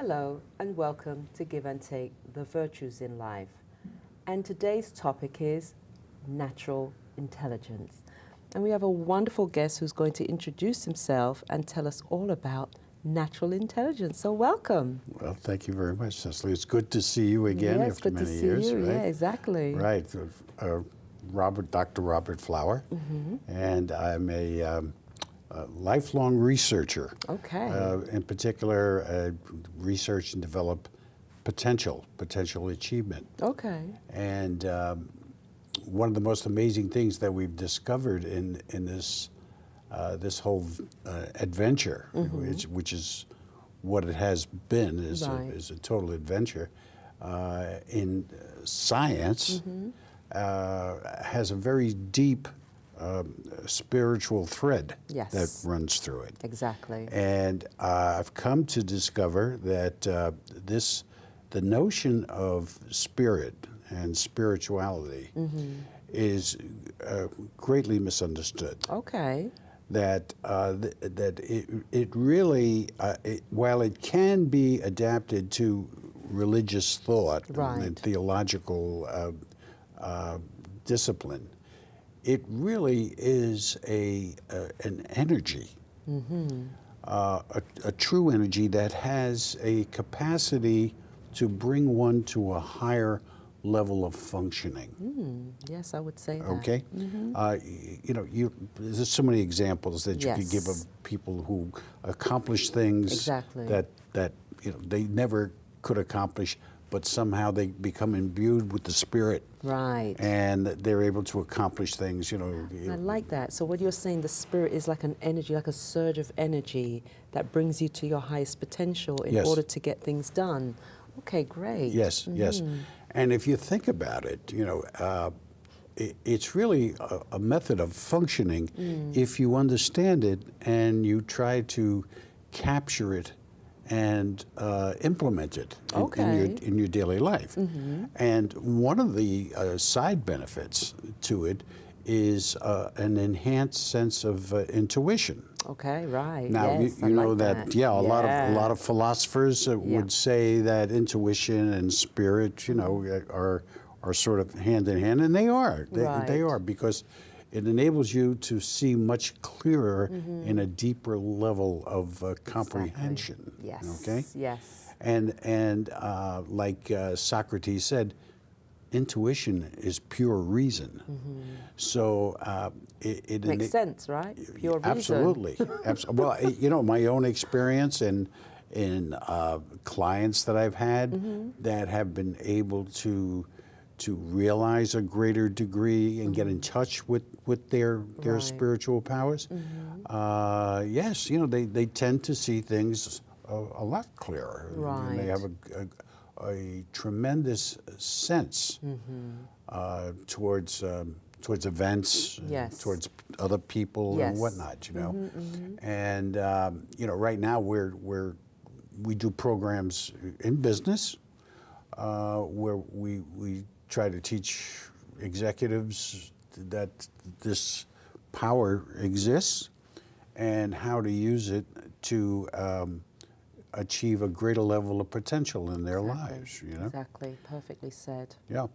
Hello and welcome to Give and Take, the Virtues in Life. And today's topic is natural intelligence. And we have a wonderful guest who's going to introduce himself and tell us all about natural intelligence. So welcome. Well, thank you very much, Cicely. It's good to see you again Yes, after good many to see years, you. right? Yeah, exactly. Right. Dr. Robert Flower, and I'm a lifelong researcher. Okay. In particular, research and develop potential achievement. Okay. And one of the most amazing things that we've discovered in this this whole adventure, which is what it has been, is a total adventure in science, has a very deep spiritual thread that runs through it. Exactly. And I've come to discover that the notion of spirit and spirituality is greatly misunderstood. Okay. That it really, while it can be adapted to religious thought and theological discipline, it really is an energy, a true energy that has a capacity to bring one to a higher level of functioning. Yes, I would say that. Okay, there's so many examples that you could give of people who accomplish things that they never could accomplish, but somehow they become imbued with the spirit, and they're able to accomplish things. I like that. So what you're saying, the spirit is like an energy, like a surge of energy that brings you to your highest potential in order to get things done. Okay, great. Yes, yes. And if you think about it, it's really a method of functioning if you understand it and you try to capture it and implement it in your daily life. And one of the side benefits to it is an enhanced sense of intuition. Okay, right. Now you know that a lot of philosophers would say that intuition and spirit, are sort of hand in hand, and they are. They are, because it enables you to see much clearer in a deeper level of comprehension. Yes. Okay. Yes. And like Socrates said, intuition is pure reason. So it makes sense, right? Pure reason. Absolutely. Well, my own experience and in clients that I've had that have been able to realize a greater degree and get in touch with their spiritual powers. Yes, they tend to see things a lot clearer. And they have a tremendous sense towards events, towards other people and whatnot. And right now we do programs in business where we try to teach executives that this power exists and how to use it to achieve a greater level of potential in their lives. Exactly, perfectly said. Yeah.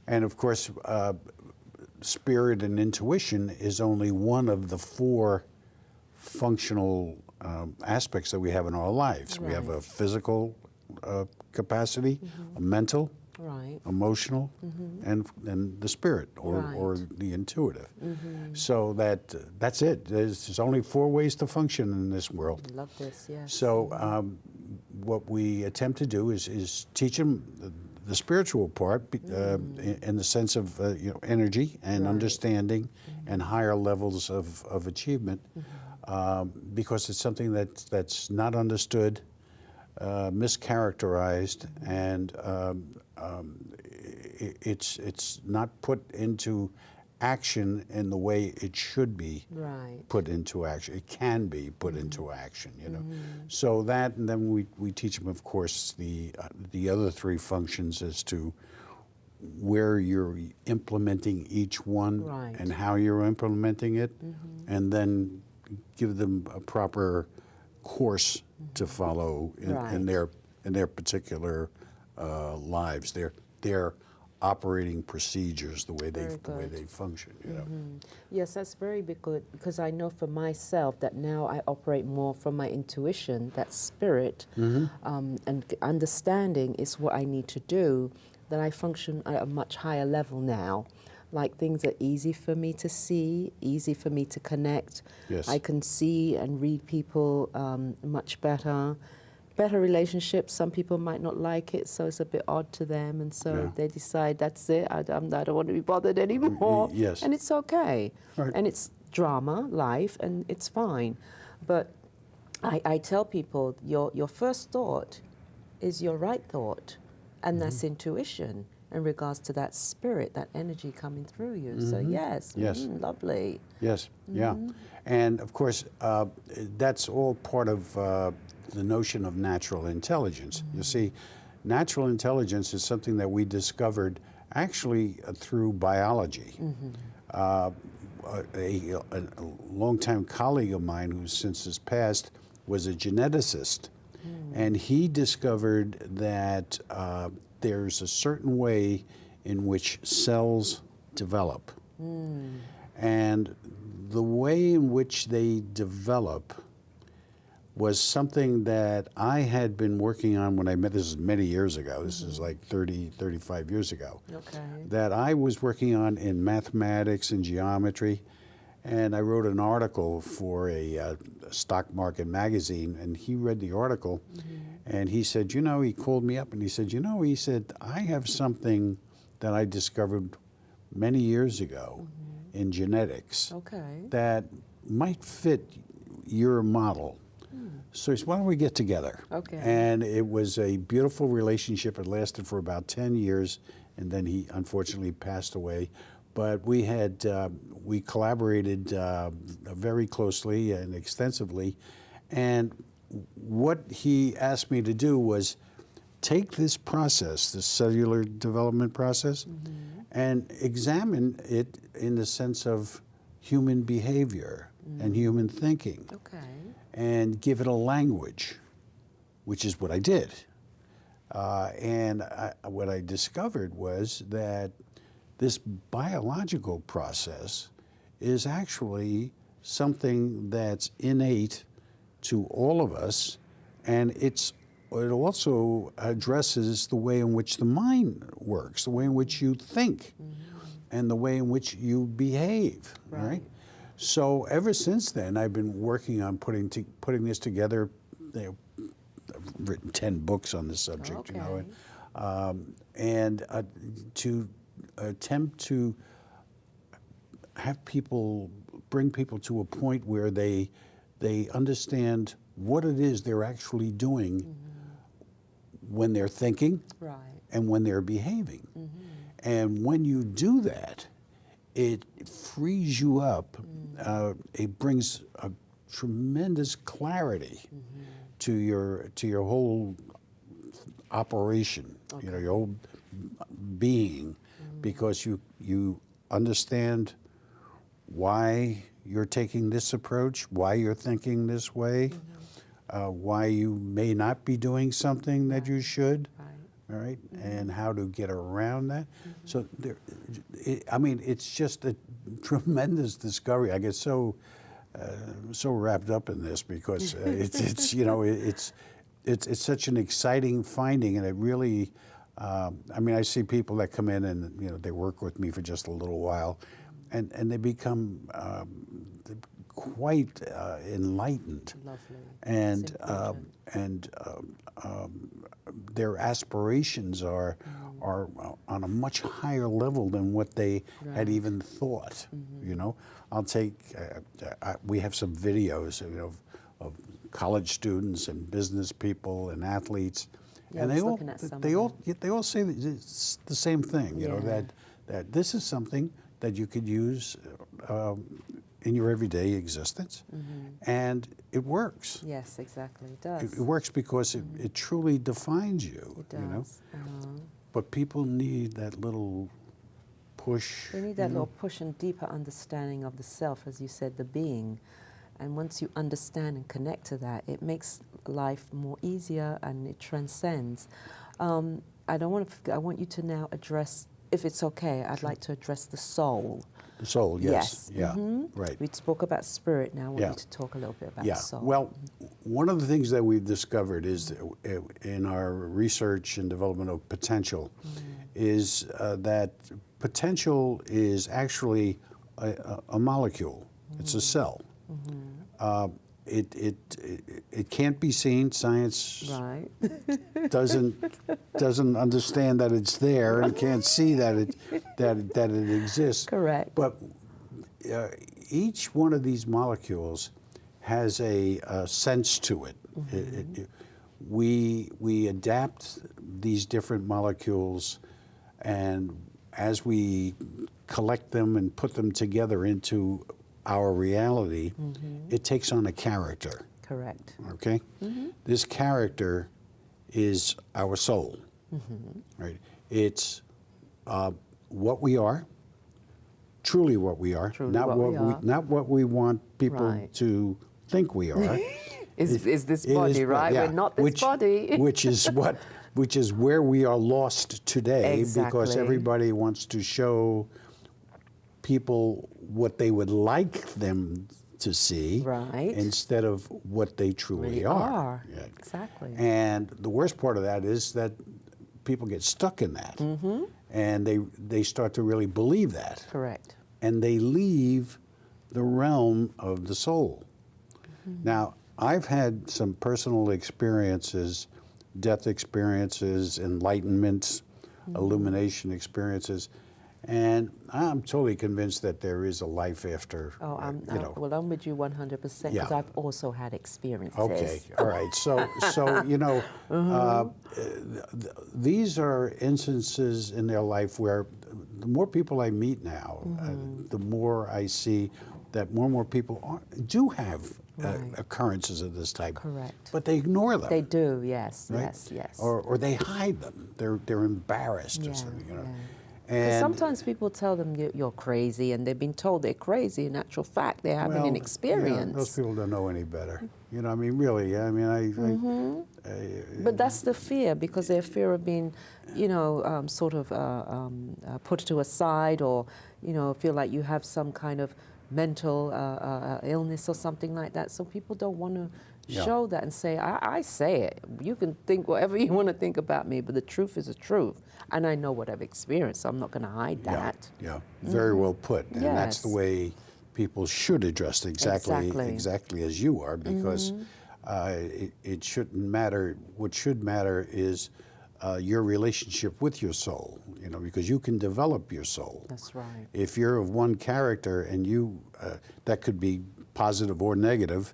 And of course, spirit and intuition is only one of the four functional aspects that we have in our lives. We have a physical capacity, a mental, emotional, and the spirit or the intuitive. So that's it. There's only four ways to function in this world. I love this, yes. So what we attempt to do is teach them the spiritual part in the sense of energy and understanding and higher levels of achievement, because it's something that's not understood, mischaracterized, and it's not put into action in the way it should be put into action. It can be put into action, So that, and then we teach them, of course, the other three functions as to where you're implementing each one and how you're implementing it, and then give them a proper course to follow in their in their particular lives, their operating procedures, the way they function. You know. Yes, that's very good because I know for myself that now I operate more from my intuition, that spirit, and understanding is what I need to do, that I function at a much higher level now. Like things are easy for me to see, easy for me to connect. Yes. I can see and read people much better. Better relationships. Some people might not like it, so it's a bit odd to them, and so Yeah. they decide that's it. I don't want to be bothered anymore. Yes. And it's okay. Right. And it's drama, life, and it's fine. But I tell people your first thought is your right thought, and that's intuition in regards to that spirit, that energy coming through you. So yes, Yes. Lovely. Yes, yeah. And of course, that's all part of the notion of natural intelligence. You see, natural intelligence is something that we discovered actually through biology. A longtime colleague of mine who since has passed was a geneticist, and he discovered that there's a certain way in which cells develop. And the way in which they develop was something that I had been working on when I met, this is many years ago, this is like 30, 35 years ago, that I was working on in mathematics and geometry. And I wrote an article for a stock market magazine, and he read the article, and he said, you know, he called me up and he said, you know, he said, I have something that I discovered many years ago in genetics that might fit your model. So he said, why don't we get together? And it was a beautiful relationship. It lasted for about 10 years, and then he unfortunately passed away. But we had, we collaborated very closely and extensively. And what he asked me to do was take this process, this cellular development process, and examine it in the sense of human behavior and human thinking. And give it a language, which is what I did. And what I discovered was that this biological process is actually something that's innate to all of us, and it also addresses the way in which the mind works, the way in which you think, and the way in which you behave, right? So ever since then, I've been working on putting this together. I've written 10 books on this subject, you know, and to attempt to have people, bring people to a point where they understand what it is they're actually doing when they're thinking and when they're behaving. And when you do that, it frees you up. It brings a tremendous clarity to your whole operation, you know, your whole being, because you understand why you're taking this approach, why you're thinking this way, why you may not be doing something that you should. All right, and how to get around that. So, I mean, it's just a tremendous discovery. I get so wrapped up in this because it's you know it's such an exciting finding, and it really. I mean, I see people that come in and you know they work with me for just a little while, and they become quite enlightened. And their aspirations are on a much higher level than what they had even thought. You know, I'll take. We have some videos, you know, of college students and business people and athletes, and they all say that it's the same thing. You know that this is something that you could use in your everyday existence, and it works. Yes, exactly, it does. It works because it truly defines you. It does. You know, but people need that little push. They need that little push and deeper understanding of the self, as you said, the being. And once you understand and connect to that, it makes life more easier and it transcends. I don't want to. I want you to now address, if it's okay. I'd like to address the soul. The soul, yes. Yeah, right. We spoke about spirit. Now I want Yeah. you to talk a little bit about Yeah. the soul. Well, one of the things that we've discovered is that in our research and development of potential is that potential is actually a molecule. It's a cell. It can't be seen. Science Right. doesn't understand that it's there and can't see that it exists. Correct. But each one of these molecules has a sense to it. We adapt these different molecules, and as we collect them and put them together into our reality, it takes on a character. Correct. Okay? This character is our soul. Right? It's what we are, truly what we are, Truly not what we are. not what we want people Right. to think we are. Is this It body, is- right? yeah, We're not this body. which is where we are lost today, because Exactly. everybody wants to show people what they would like them to see, Right. instead of what they truly Really are. are. Yeah. Exactly. And the worst part of that is that people get stuck in that, and they start to really believe that, Correct. and they leave the realm of the soul. Now, I've had some personal experiences, death experiences, enlightenment, illumination experiences, and I'm totally convinced that there is a life after. Oh, I'm with you 100% because Yeah. I've also had experiences. Okay, all right. So these are instances in their life where the more people I meet now, the more I see that more and more people do have Right. occurrences of this type. Correct. But they ignore them. They do, yes, right? yes. Or they hide them. They're embarrassed or something, you know. yeah. 'Cause And sometimes people tell them you're crazy, and they've been told they're crazy. In actual fact, they're having an yeah, experience. those people don't know any better. You know, I mean, really. I mean, But that's the fear, because their fear of being, put to a side, or, feel like you have some kind of mental illness or something like that. So people don't want to Yeah. show that and say, I say it. You can think whatever you want to think about me, but the truth is the truth. And I know what I've experienced, so I'm not going to hide that. Yeah, very well put. And that's the Yes. way people should address it, exactly as you are, because it shouldn't matter. What should matter is your relationship with your soul, because you can develop your soul. That's right. If you're of one character and that could be positive or negative,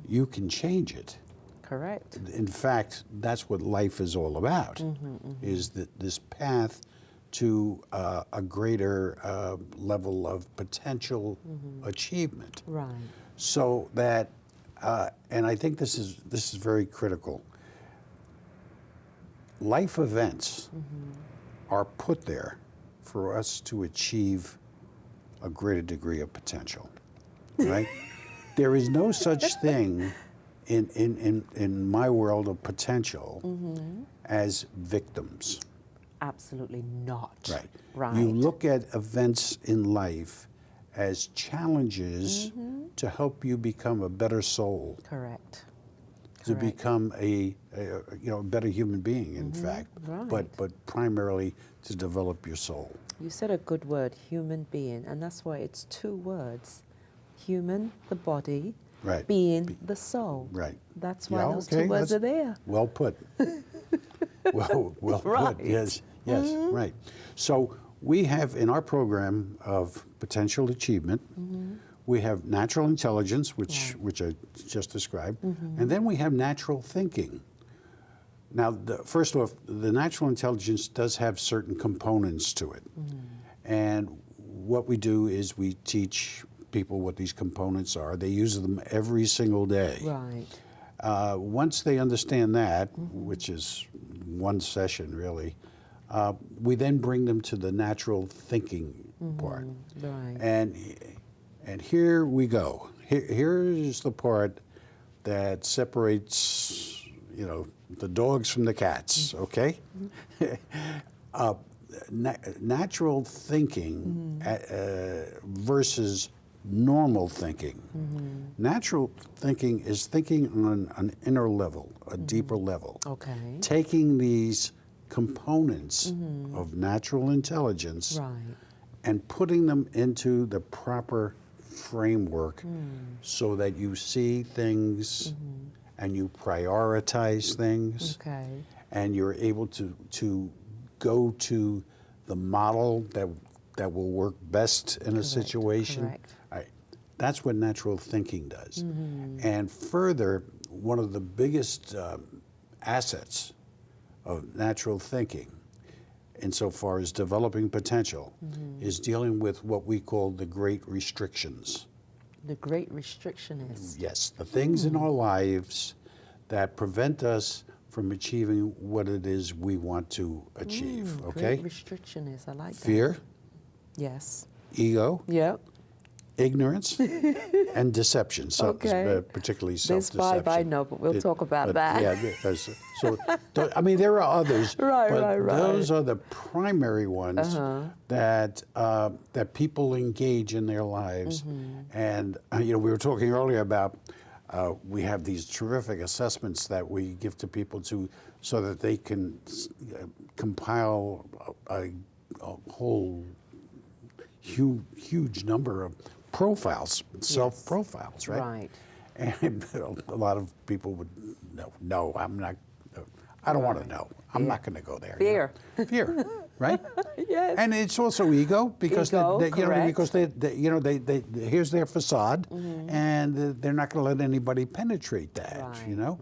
you can change it. Correct. In fact, that's what life is all about, is this path to a greater level of potential achievement. Right. So that, and I think this is very critical. Life events are put there for us to achieve a greater degree of potential, right? There is no such thing in my world of potential as victims. Absolutely not. Right. Right. You look at events in life as challenges to help you become a better soul, Correct. to Correct. become a better human being, in fact, Right. but primarily to develop your soul. You said a good word, human being, and that's why it's two words. Human, the body, Right. being, the soul. Right. That's why Yeah, those okay, two words that's are there. Well put. well Right. put. Yes. Right. So we have in our program of potential achievement, we have natural intelligence, which I just described, and then we have natural thinking. Now, first off, the natural intelligence does have certain components to it, and what we do is we teach people what these components are. They use them every single day. Right. Once they understand that, which is one session really, we then bring them to the natural thinking part. Right. And here we go. here's the part that separates, the dogs from the cats, okay? Natural thinking versus normal thinking. Natural thinking is thinking on an inner level, a deeper level. Okay. Taking these components of natural intelligence Right. and putting them into the proper framework so that you see things and you prioritize things Okay. and you're able to go to the model that will work best in a situation. Correct. Right. That's what natural thinking does. And further, one of the biggest assets of natural thinking insofar as developing potential is dealing with what we call the great restrictions. The great restriction is. Yes, the things in our lives that prevent us from achieving what it is we want to achieve, okay? Great restriction is. I like that. Fear, Yes. ego, Yep. ignorance, and deception, Okay. particularly There's self-deception. 5 I know, but we'll talk about that. Yeah, so I mean, there are others, Right, but right. those are the primary ones that people engage in their lives. And we were talking earlier about we have these terrific assessments that we give to people so that they can compile a whole huge number of profiles, self-profiles, right? Right. And a lot of people would, no, I'm not, I don't want to know. I'm not going to go there. Fear. Fear, right? Yes. And it's also ego because Ego, because here's their facade, and they're not going to let anybody penetrate that. Right.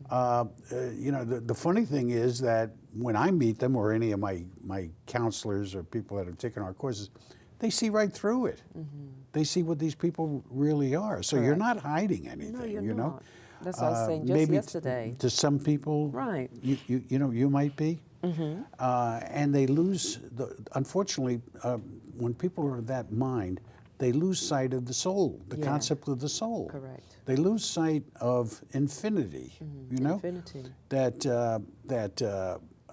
The funny thing is that when I meet them or any of my counselors or people that have taken our courses, they see right through it. They see what these people really are. So you're not hiding anything. No, you're you know. not. That's what I was saying just Maybe yesterday. to some people, Right. you might be, and they lose. Unfortunately, when people are of that mind, they lose sight of the soul, the concept of the soul. Correct. They lose sight of infinity. Infinity. That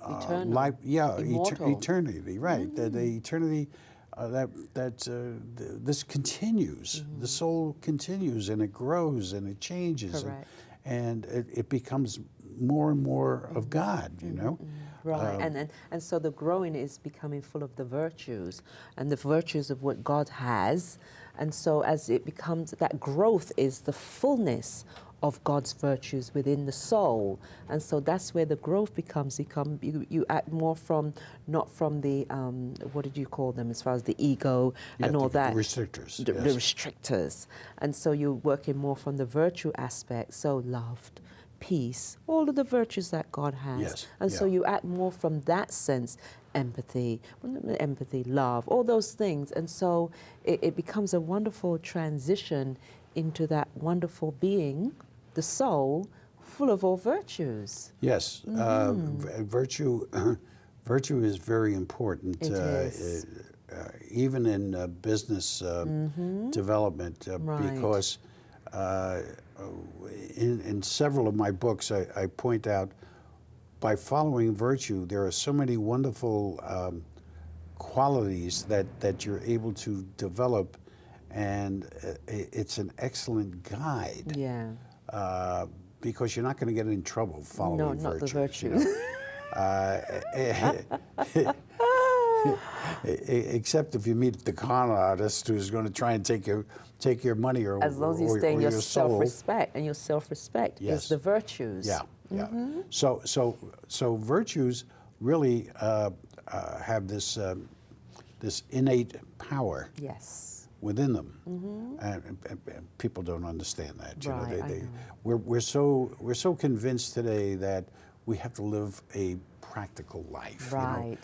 Eternal. life, Immortal. eternity, right? The eternity. This continues. The soul continues, and it grows, and it changes, Correct. and it becomes more and more of God. Right, and so the growing is becoming full of the virtues, and the virtues of what God has, and so as it becomes, that growth is the fullness of God's virtues within the soul, and so that's where the growth becomes. You act more from, not from the what did you call them, as far as the ego and all that. The restrictors. The restrictors, and so you're working more from the virtue aspect. So loved, peace, all of the virtues that God has. Yes, And so you act more from that sense, empathy, love, all those things. And so it becomes a wonderful transition into that wonderful being, the soul, full of all virtues. Yes, virtue is very important. It is. Even in business development, Right. because in several of my books, I point out by following virtue, there are so many wonderful qualities that you're able to develop, and it's an excellent guide. Yeah. Because you're not going to get in trouble following No, virtue. not the virtue. Except if you meet the con artist who's going to try and take your money or As long as you stay in your soul. self-respect, and your self-respect Yes. is the virtues. Yeah, yeah. So virtues really have this innate power Yes. within them, and people don't understand that. Right, I know. We're so convinced today that we have to live a practical life. Right.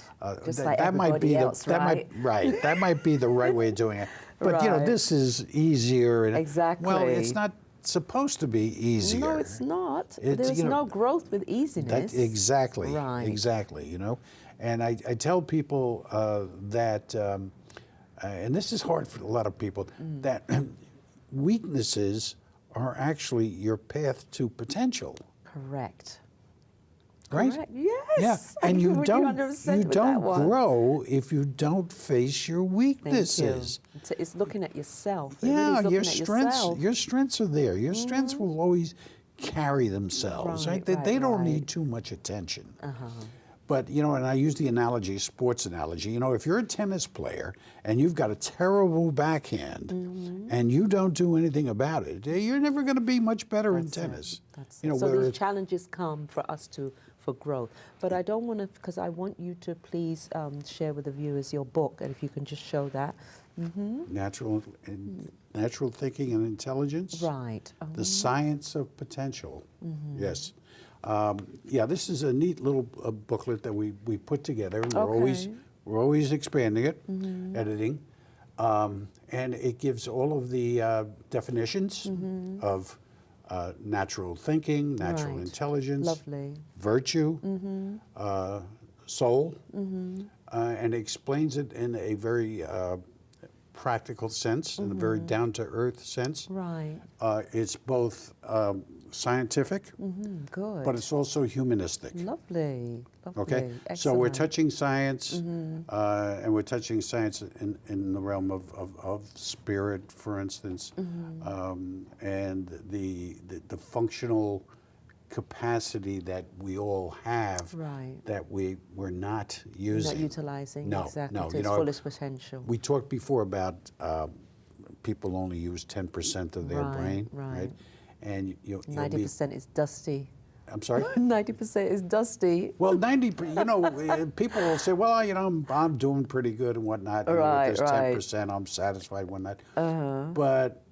Just that, like that might be everybody else, right? That might be the right way of doing it. But Right. this is easier. And, Exactly. Well, it's not supposed to be easier. No, it's not. It's, There's no growth with easiness. Exactly. Right. Exactly. And I tell people that, and this is hard for a lot of people, that weaknesses are actually your path to potential. Correct. Right? Correct. Yes. Yeah, I and agree you with don't 100% you with don't that one. grow if you don't face your Thank you. weaknesses. It's looking at yourself. It Yeah, really is looking your at strengths yourself. your strengths are there. Your strengths will always carry themselves. Right, They don't right. need too much attention. Uh-huh. But and I use the analogy, sports analogy. If you're a tennis player and you've got a terrible backhand and you don't do anything about it, you're never going to be much better in tennis. That's You know, it. So whether these it's- challenges come for us for growth. But I don't want to, because I want you to please share with the viewers your book, and if you can just show that. natural thinking and intelligence. Right. The science of potential. Yes. Yeah, this is a neat little booklet that we put together. We're always expanding it, editing, and it gives all of the definitions of natural thinking, natural Right. intelligence, Lovely. virtue, soul, and explains it in a very practical sense, in a very down-to-earth sense. Right. It's both scientific, Good. but it's also humanistic. Lovely. Lovely. Okay, Excellent. so we're touching science, and we're touching science in the realm of spirit, for instance, and the functional capacity that we all have, Right. that we're not You're using. not utilizing No, exactly no, to you its know, fullest potential. We talked before about people only use 10% of their Right, brain, right. And you'll be. 90% is dusty. I'm sorry. 90% is dusty. Well, 90. People will say, "Well, I'm doing pretty good and whatnot. Right, with this right. 10%, I'm satisfied when that." But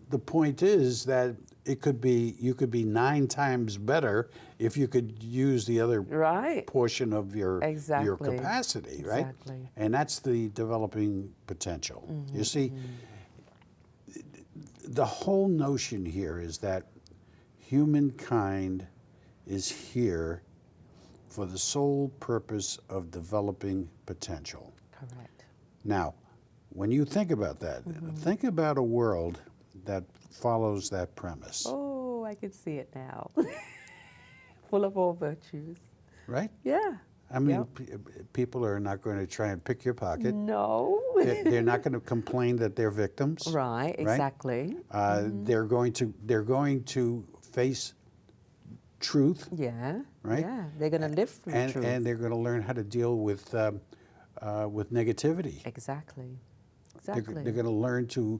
the point is that you could be 9 times better if you could use the other Right. portion of your Exactly. capacity, right? Exactly. And that's the developing potential. You see, the whole notion here is that humankind is here for the sole purpose of developing potential. Correct. Now, when you think about that, think about a world that follows that premise, Oh, I can see it now. Full of all virtues. right? Yeah. I mean, Yep. people are not going to try and pick your pocket. No. They're not going to complain that they're victims. Right, exactly. They're going to face truth, Yeah. right? Yeah. They're going to live through truth. and they're going to learn how to deal with negativity. Exactly. They're Exactly. going to learn to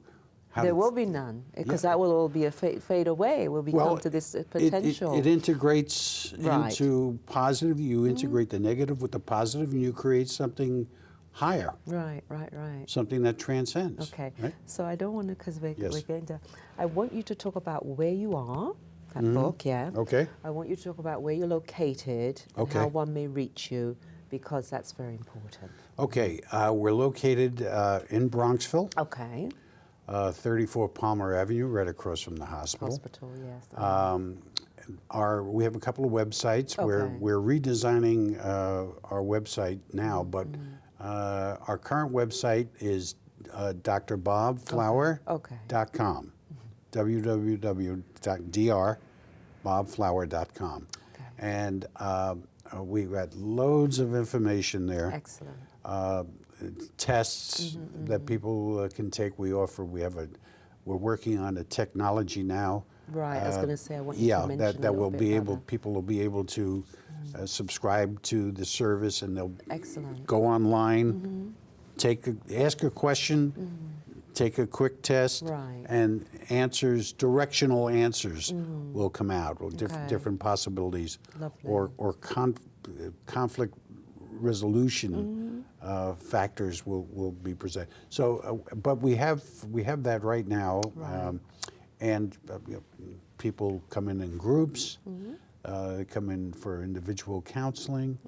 how There to will be none, because Yeah. that will all be a fade away. We'll become to this potential. It integrates Right. into positive. You integrate the negative with the positive, and you create something higher, Right, right, right. something that transcends. Okay. Right? So I don't want to, because we're Yes. going to, I want you to talk about where you are, that book, yeah. Okay. I want you to talk about where you're located and Okay. how one may reach you, because that's very important. Okay. We're located in Bronxville, Okay. 34 Palmer Avenue, right across from the hospital. Hospital, yes. We have a couple of websites. Okay. We're redesigning our website now, but our current website is drbobflower.com. www.drbobflower.com. Okay. And we've got loads of information there. Excellent. Tests that people can take. We're working on a technology now. Right, I was going to say, I want you to mention that a little will bit be about able. that. People will be able to subscribe to the service, and they'll Excellent. go online, ask a question, take a quick test, Right. and directional answers will come out, or Okay. different possibilities, Lovely. or conflict resolution factors will be presented. So, but we have that right now, Right. and people come in groups. They come in for individual counseling.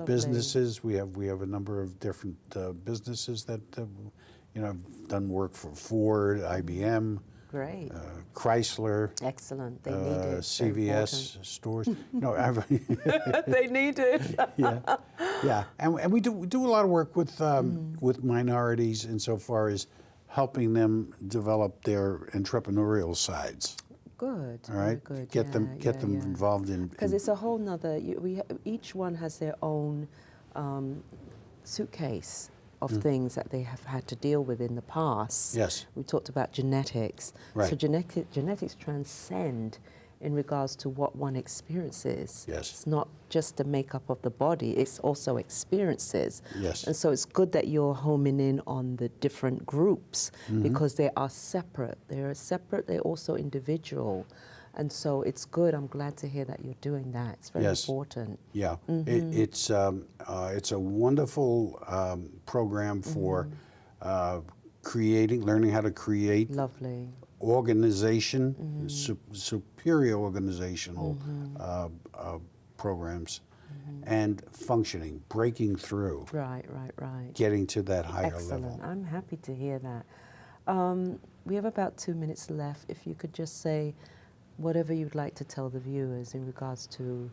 Businesses, we have a number of different businesses that have done work for Ford, IBM, Great. Chrysler, Excellent. They need it. It's very CVS stores. They need it. yeah, and we do a lot of work with minorities insofar as helping them develop their entrepreneurial sides. Good. All right, Very good. get Yeah, them yeah. involved in. Because it's a whole nother. Each one has their own suitcase of things that they have had to deal with in the past. Yes. We talked about genetics. Right. So genetics transcend in regards to what one experiences. Yes. It's not just the makeup of the body, it's also experiences. Yes. And so it's good that you're homing in on the different groups because they are separate. They're also individual. And so it's good. I'm glad to hear that you're doing that. It's very Yes. important. Yeah, it's a wonderful program for learning how to create Lovely. organization, superior organizational programs, and functioning, breaking through, Right. getting to that higher Excellent. level. I'm happy to hear that. We have about 2 minutes left. If you could just say whatever you'd like to tell the viewers in regards to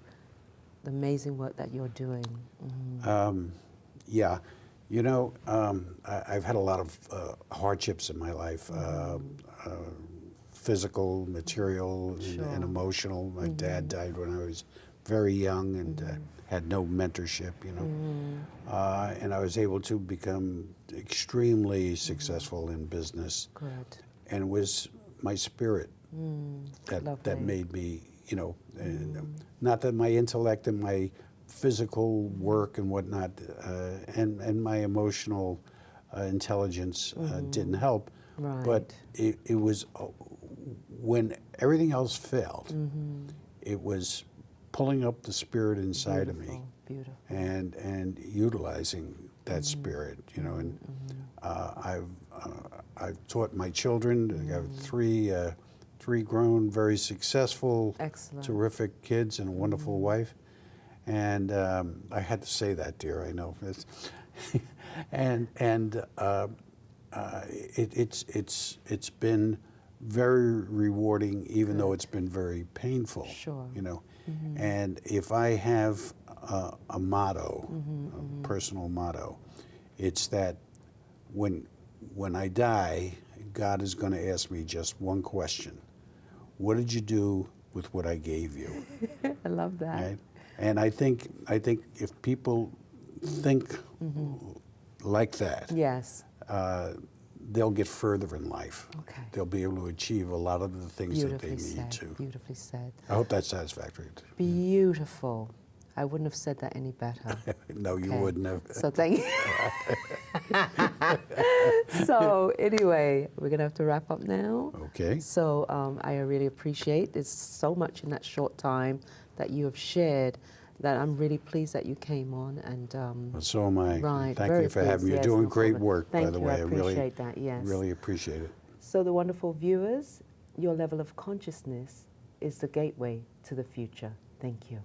the amazing work that you're doing. Yeah, you know, I've had a lot of hardships in my life, physical, material, and emotional. My dad died when I was very young and had no mentorship, you know. And I was able to become extremely successful in business. Good. And it was my spirit that Lovely. made me, you know, not that my intellect and my physical work and whatnot, and my emotional intelligence didn't help. Right. But it was when everything else failed, it was pulling up the spirit inside of me Beautiful. and utilizing that spirit, you know. And I've taught my children. I have three grown, very successful, Excellent. terrific kids and a wonderful wife. And I had to say that, dear. I know. It's been very rewarding, even though it's been very painful. Sure. You know, and if I have a motto, a personal motto, it's that when I die, God is going to ask me just one question: what did you do with what I gave you? I love that. Right? And I think if people think like that, Yes. they'll get further in life. Okay. They'll be able to achieve a lot of the things that they Beautifully need said. to. Beautifully said. I hope that's satisfactory. Beautiful. I wouldn't have said that any better. No, you Okay. wouldn't have. So thank you. So anyway, we're gonna have to wrap up now. Okay. So I really appreciate there's so much in that short time that you have shared that I'm really pleased that you came on and Well, so am I. right. Thank very you for having pleased. me. You're Yes, doing no great problem. work, Thank by the you. way. I appreciate that. Yes. really appreciate it. So the wonderful viewers, your level of consciousness is the gateway to the future. Thank you.